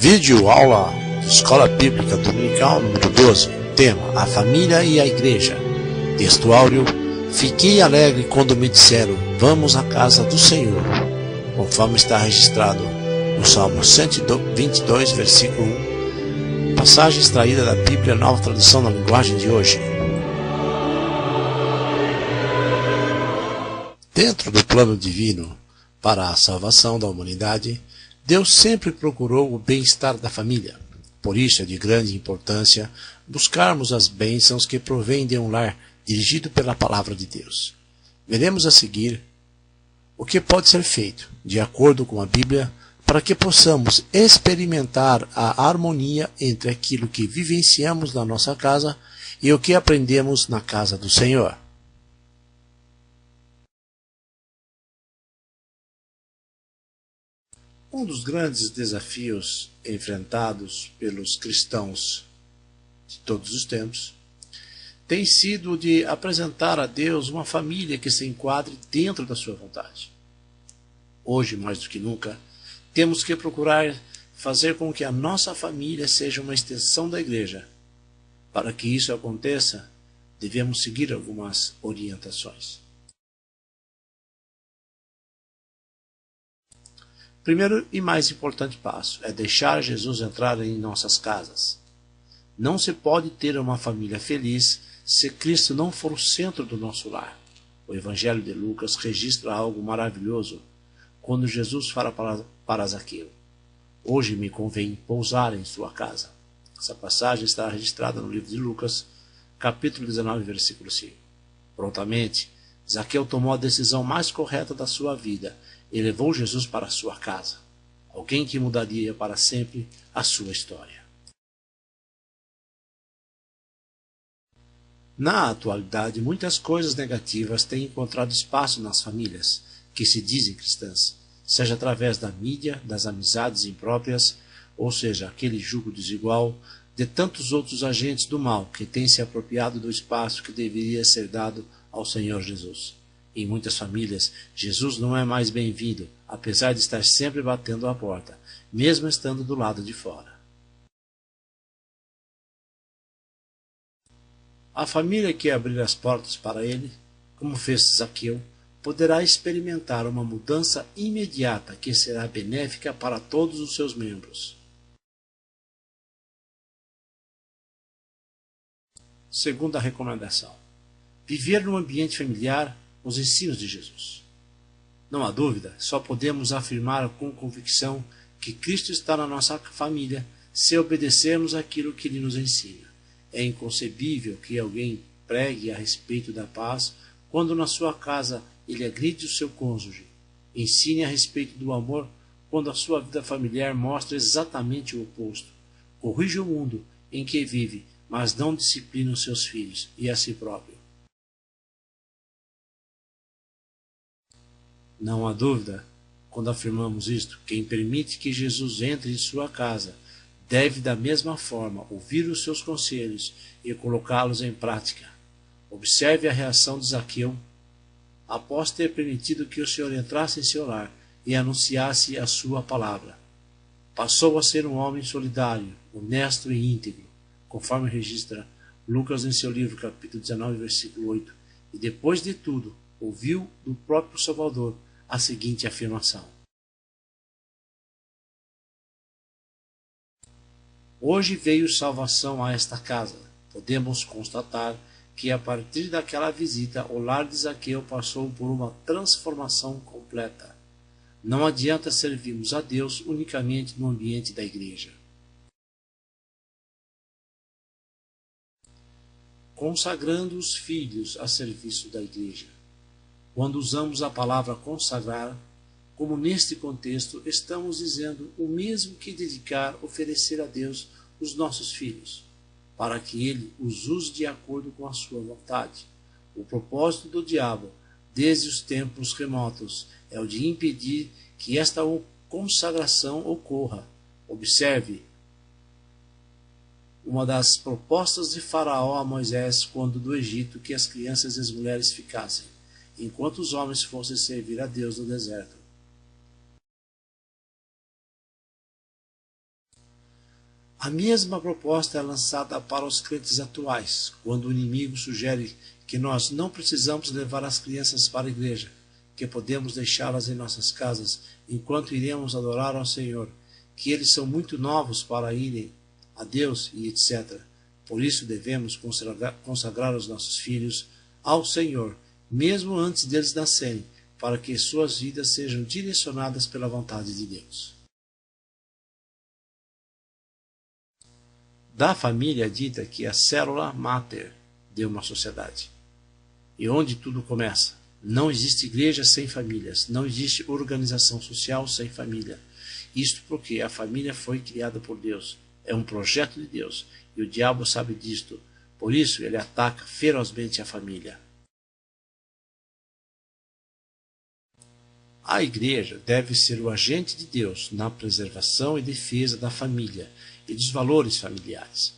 Vídeo aula Escola Bíblica Dominical número 12. Tema: a família e a igreja. Texto áureo: fiquei alegre quando me disseram, vamos à casa do Senhor, conforme está registrado no Salmo 122, versículo 1. Passagem extraída da Bíblia Nova Tradução na linguagem de hoje. Dentro do plano divino para a salvação da humanidade, Deus sempre procurou o bem-estar da família. Por isso é de grande importância buscarmos as bênçãos que provêm de um lar dirigido pela palavra de Deus. Veremos a seguir o que pode ser feito, de acordo com a Bíblia, para que possamos experimentar a harmonia entre aquilo que vivenciamos na nossa casa e o que aprendemos na casa do Senhor. Um dos grandes desafios enfrentados pelos cristãos de todos os tempos tem sido de apresentar a Deus uma família que se enquadre dentro da sua vontade. Hoje, mais do que nunca, temos que procurar fazer com que a nossa família seja uma extensão da igreja. Para que isso aconteça, devemos seguir algumas orientações. Primeiro e mais importante passo é deixar Jesus entrar em nossas casas. Não se pode ter uma família feliz se Cristo não for o centro do nosso lar. O Evangelho de Lucas registra algo maravilhoso quando Jesus fala para Zaqueu: hoje me convém pousar em sua casa. Essa passagem está registrada no livro de Lucas, capítulo 19, versículo 5. Prontamente, Zaqueu tomou a decisão mais correta da sua vida e levou Jesus para a sua casa, alguém que mudaria para sempre a sua história. Na atualidade, muitas coisas negativas têm encontrado espaço nas famílias que se dizem cristãs, seja através da mídia, das amizades impróprias, ou seja, aquele jugo desigual, de tantos outros agentes do mal que têm se apropriado do espaço que deveria ser dado ao Senhor Jesus. Em muitas famílias, Jesus não é mais bem-vindo, apesar de estar sempre batendo à porta, mesmo estando do lado de fora. A família que abrir as portas para ele, como fez Zaqueu, poderá experimentar uma mudança imediata que será benéfica para todos os seus membros. Segunda recomendação: viver no ambiente familiar os ensinos de Jesus. Não há dúvida, só podemos afirmar com convicção que Cristo está na nossa família se obedecermos aquilo que Ele nos ensina. É inconcebível que alguém pregue a respeito da paz quando na sua casa ele agride o seu cônjuge. Ensine a respeito do amor quando a sua vida familiar mostra exatamente o oposto. Corrige o mundo em que vive, mas não disciplina os seus filhos e a si próprio. Não há dúvida, quando afirmamos isto, quem permite que Jesus entre em sua casa deve da mesma forma ouvir os seus conselhos e colocá-los em prática. Observe a reação de Zaqueu após ter permitido que o Senhor entrasse em seu lar e anunciasse a sua palavra. Passou a ser um homem solidário, honesto e íntegro, conforme registra Lucas em seu livro, capítulo 19, versículo 8, e depois de tudo, ouviu do próprio Salvador a seguinte afirmação: hoje veio salvação a esta casa. Podemos constatar que a partir daquela visita o lar de Zaqueu passou por uma transformação completa. Não adianta servirmos a Deus unicamente no ambiente da igreja. Consagrando os filhos a serviço da igreja. Quando usamos a palavra consagrar, como neste contexto, estamos dizendo o mesmo que dedicar, oferecer a Deus os nossos filhos, para que Ele os use de acordo com a sua vontade. O propósito do diabo, desde os tempos remotos, é o de impedir que esta consagração ocorra. Observe uma das propostas de Faraó a Moisés quando do Egito que as crianças e as mulheres ficassem, enquanto os homens fossem servir a Deus no deserto. A mesma proposta é lançada para os crentes atuais, quando o inimigo sugere que nós não precisamos levar as crianças para a igreja, que podemos deixá-las em nossas casas enquanto iremos adorar ao Senhor, que eles são muito novos para irem a Deus e etc. Por isso devemos consagrar os nossos filhos ao Senhor, mesmo antes deles nascerem, para que suas vidas sejam direcionadas pela vontade de Deus. Da família é dita que é a célula máter de uma sociedade. E onde tudo começa. Não existe igreja sem famílias, não existe organização social sem família. Isto porque a família foi criada por Deus, é um projeto de Deus, e o diabo sabe disto, por isso ele ataca ferozmente a família. A igreja deve ser o agente de Deus na preservação e defesa da família e dos valores familiares.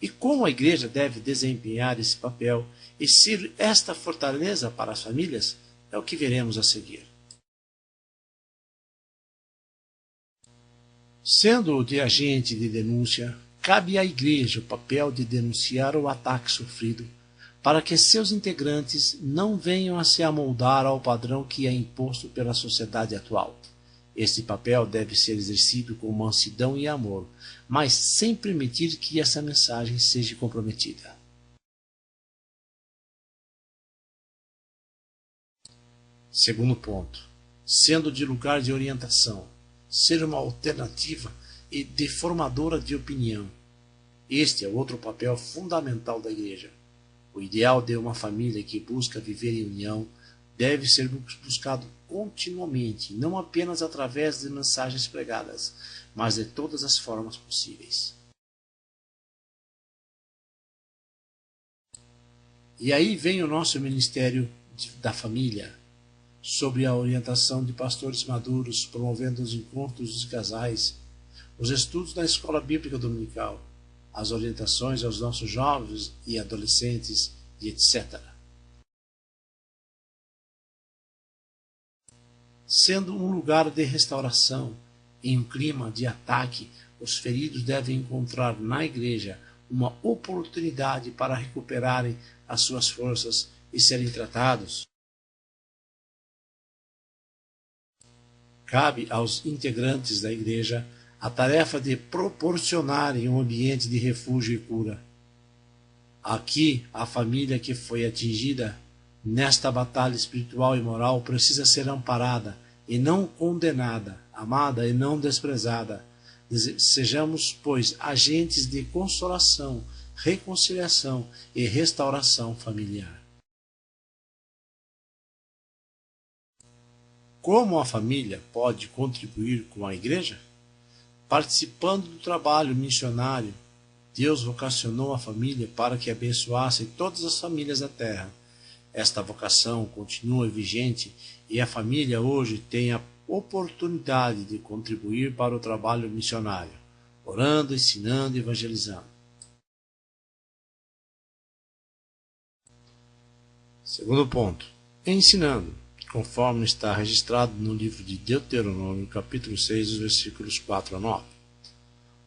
E como a igreja deve desempenhar esse papel e ser esta fortaleza para as famílias, é o que veremos a seguir. Sendo de agente de denúncia, cabe à igreja o papel de denunciar o ataque sofrido, para que seus integrantes não venham a se amoldar ao padrão que é imposto pela sociedade atual. Este papel deve ser exercido com mansidão e amor, mas sem permitir que essa mensagem seja comprometida. Segundo ponto, sendo de lugar de orientação, ser uma alternativa e deformadora de opinião. Este é outro papel fundamental da igreja. O ideal de uma família que busca viver em união deve ser buscado continuamente, não apenas através de mensagens pregadas, mas de todas as formas possíveis. E aí vem o nosso ministério da família, sob a orientação de pastores maduros, promovendo os encontros dos casais, os estudos da escola bíblica dominical, as orientações aos nossos jovens e adolescentes e etc. Sendo um lugar de restauração, em um clima de ataque, os feridos devem encontrar na igreja uma oportunidade para recuperarem as suas forças e serem tratados. Cabe aos integrantes da igreja a tarefa de proporcionarem um ambiente de refúgio e cura. Aqui, a família que foi atingida nesta batalha espiritual e moral precisa ser amparada e não condenada, amada e não desprezada. Sejamos, pois, agentes de consolação, reconciliação e restauração familiar. Como a família pode contribuir com a igreja? Participando do trabalho missionário, Deus vocacionou a família para que abençoasse todas as famílias da terra. Esta vocação continua vigente e a família hoje tem a oportunidade de contribuir para o trabalho missionário, orando, ensinando e evangelizando. Segundo ponto, ensinando, conforme está registrado no livro de Deuteronômio, capítulo 6, versículos 4 a 9.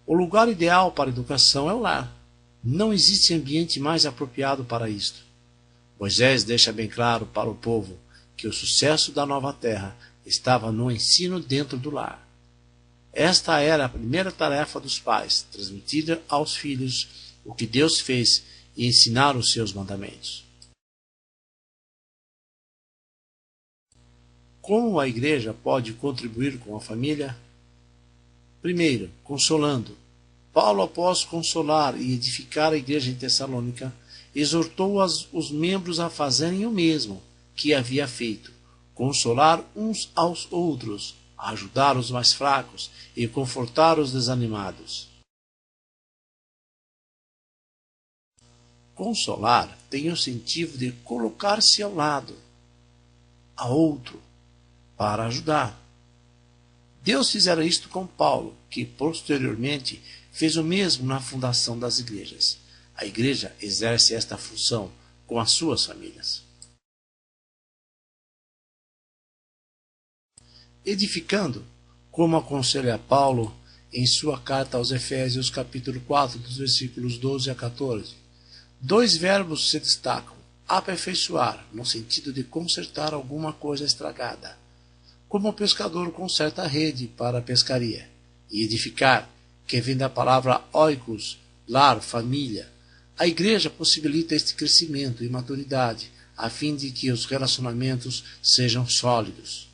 O lugar ideal para a educação é o lar. Não existe ambiente mais apropriado para isto. Moisés deixa bem claro para o povo que o sucesso da nova terra estava no ensino dentro do lar. Esta era a primeira tarefa dos pais, transmitir aos filhos o que Deus fez e ensinar os seus mandamentos. Como a igreja pode contribuir com a família? Primeiro, consolando. Paulo, após consolar e edificar a igreja em Tessalônica, exortou os membros a fazerem o mesmo que havia feito, consolar uns aos outros, ajudar os mais fracos e confortar os desanimados. Consolar tem o sentido de colocar-se ao lado, a outro, para ajudar. Deus fizera isto com Paulo, que posteriormente fez o mesmo na fundação das igrejas. A igreja exerce esta função com as suas famílias. Edificando, como aconselha Paulo em sua carta aos Efésios, capítulo 4, dos versículos 12 a 14. Dois verbos se destacam: aperfeiçoar, no sentido de consertar alguma coisa estragada, como o pescador conserta a rede para a pescaria, e edificar, que vem da palavra oikos, lar, família. A igreja possibilita este crescimento e maturidade, a fim de que os relacionamentos sejam sólidos.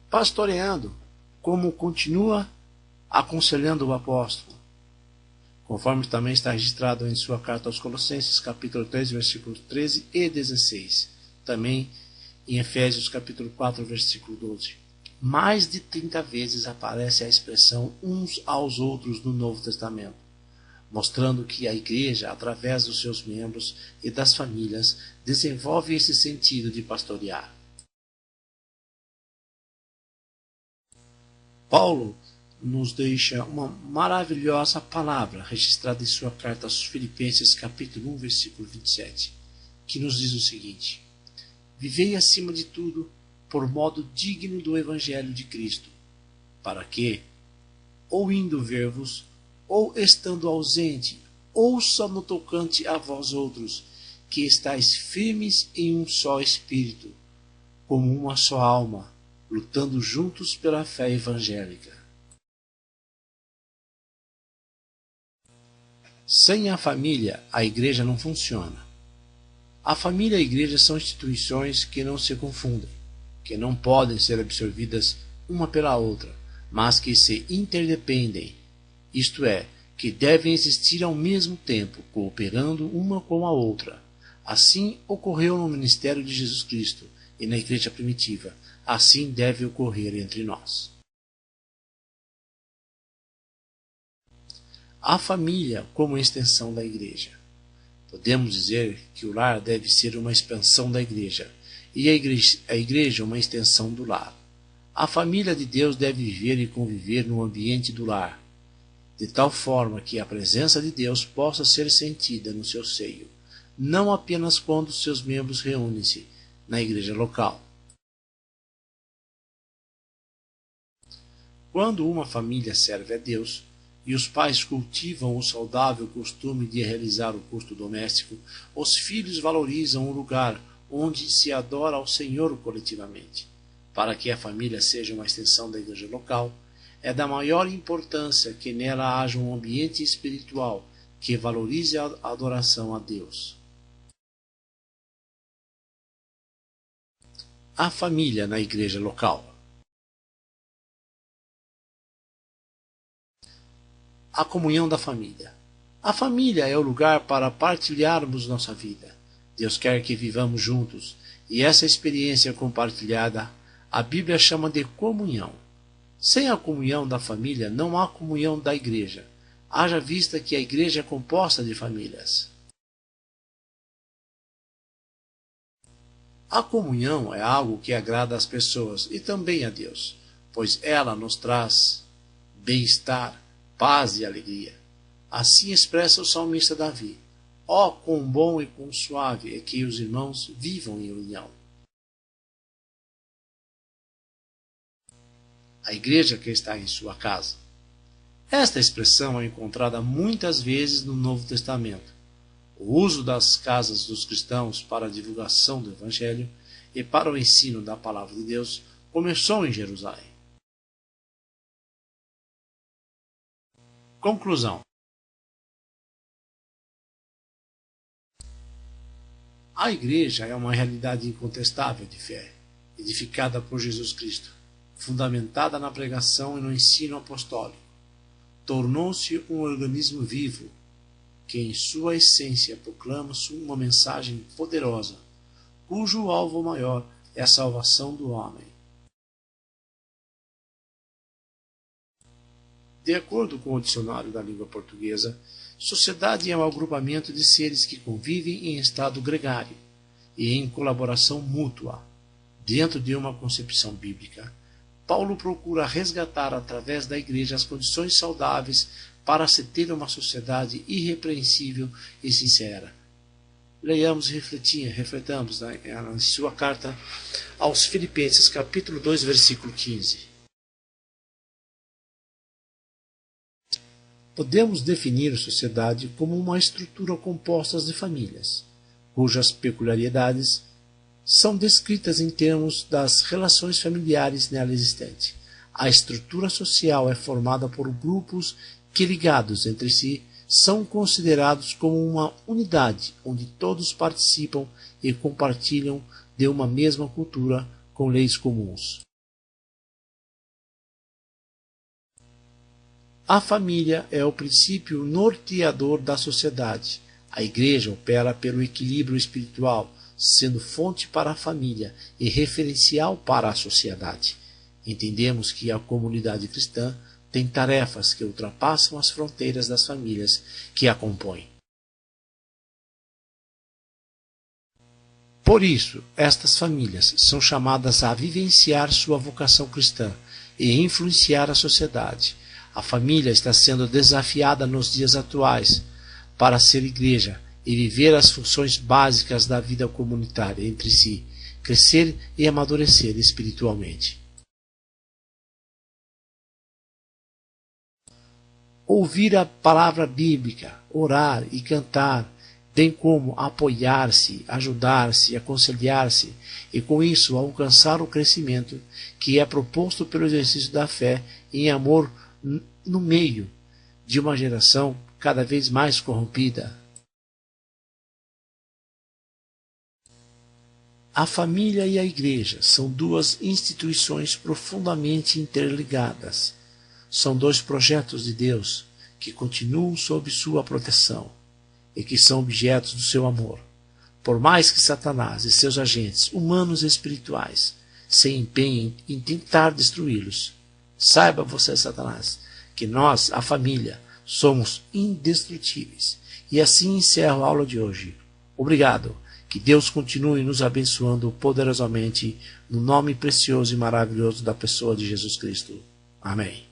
Pastoreando, como continua aconselhando o apóstolo, conforme também está registrado em sua carta aos Colossenses, capítulo 3, versículos 13 e 16, também em Efésios, capítulo 4, versículo 12. Mais de 30 vezes aparece a expressão uns aos outros no Novo Testamento, mostrando que a igreja, através dos seus membros e das famílias, desenvolve esse sentido de pastorear. Paulo nos deixa uma maravilhosa palavra registrada em sua carta aos Filipenses, capítulo 1, versículo 27, que nos diz o seguinte: vivei acima de tudo por modo digno do Evangelho de Cristo, para que, ou indo ver-vos, ou estando ausente, ouça no tocante a vós outros, que estáis firmes em um só espírito, como uma só alma, lutando juntos pela fé evangélica. Sem a família, a igreja não funciona. A família e a igreja são instituições que não se confundem, que não podem ser absorvidas uma pela outra, mas que se interdependem, isto é, que devem existir ao mesmo tempo, cooperando uma com a outra. Assim ocorreu no ministério de Jesus Cristo e na igreja primitiva. Assim deve ocorrer entre nós. A família como extensão da igreja. Podemos dizer que o lar deve ser uma expansão da igreja, e a igreja uma extensão do lar. A família de Deus deve viver e conviver no ambiente do lar, de tal forma que a presença de Deus possa ser sentida no seu seio, não apenas quando seus membros reúnem-se na igreja local. Quando uma família serve a Deus, e os pais cultivam o saudável costume de realizar o culto doméstico, os filhos valorizam o lugar onde se adora ao Senhor coletivamente. Para que a família seja uma extensão da igreja local, é da maior importância que nela haja um ambiente espiritual que valorize a adoração a Deus. A família na igreja local. A comunhão da família. A família é o lugar para partilharmos nossa vida. Deus quer que vivamos juntos, e essa experiência compartilhada a Bíblia chama de comunhão. Sem a comunhão da família não há comunhão da igreja, haja vista que a igreja é composta de famílias. A comunhão é algo que agrada às pessoas e também a Deus, pois ela nos traz bem-estar, paz e alegria. Assim expressa o salmista Davi: ó, quão bom e quão suave é que os irmãos vivam em união. A igreja que está em sua casa. Esta expressão é encontrada muitas vezes no Novo Testamento. O uso das casas dos cristãos para a divulgação do Evangelho e para o ensino da Palavra de Deus começou em Jerusalém. Conclusão. A igreja é uma realidade incontestável de fé, edificada por Jesus Cristo, fundamentada na pregação e no ensino apostólico. Tornou-se um organismo vivo, que em sua essência proclama uma mensagem poderosa, cujo alvo maior é a salvação do homem. De acordo com o dicionário da língua portuguesa, sociedade é um agrupamento de seres que convivem em estado gregário e em colaboração mútua. Dentro de uma concepção bíblica, Paulo procura resgatar através da igreja as condições saudáveis para se ter uma sociedade irrepreensível e sincera. Leiamos e refletamos em sua carta aos Filipenses, capítulo 2, versículo 15. Podemos definir a sociedade como uma estrutura composta de famílias, cujas peculiaridades são descritas em termos das relações familiares nela existentes. A estrutura social é formada por grupos que, ligados entre si, são considerados como uma unidade, onde todos participam e compartilham de uma mesma cultura com leis comuns. A família é o princípio norteador da sociedade. A Igreja opera pelo equilíbrio espiritual, sendo fonte para a família e referencial para a sociedade. Entendemos que a comunidade cristã tem tarefas que ultrapassam as fronteiras das famílias que a compõem. Por isso, estas famílias são chamadas a vivenciar sua vocação cristã e influenciar a sociedade. A família está sendo desafiada nos dias atuais para ser igreja e viver as funções básicas da vida comunitária entre si, crescer e amadurecer espiritualmente. Ouvir a palavra bíblica, orar e cantar, bem como apoiar-se, ajudar-se, aconselhar-se e com isso alcançar o crescimento que é proposto pelo exercício da fé em amor no meio de uma geração cada vez mais corrompida. A família e a igreja são duas instituições profundamente interligadas. São dois projetos de Deus que continuam sob sua proteção e que são objetos do seu amor. Por mais que Satanás e seus agentes humanos e espirituais se empenhem em tentar destruí-los, saiba você, Satanás, que nós, a família, somos indestrutíveis. E assim encerro a aula de hoje. Obrigado. Que Deus continue nos abençoando poderosamente no nome precioso e maravilhoso da pessoa de Jesus Cristo. Amém.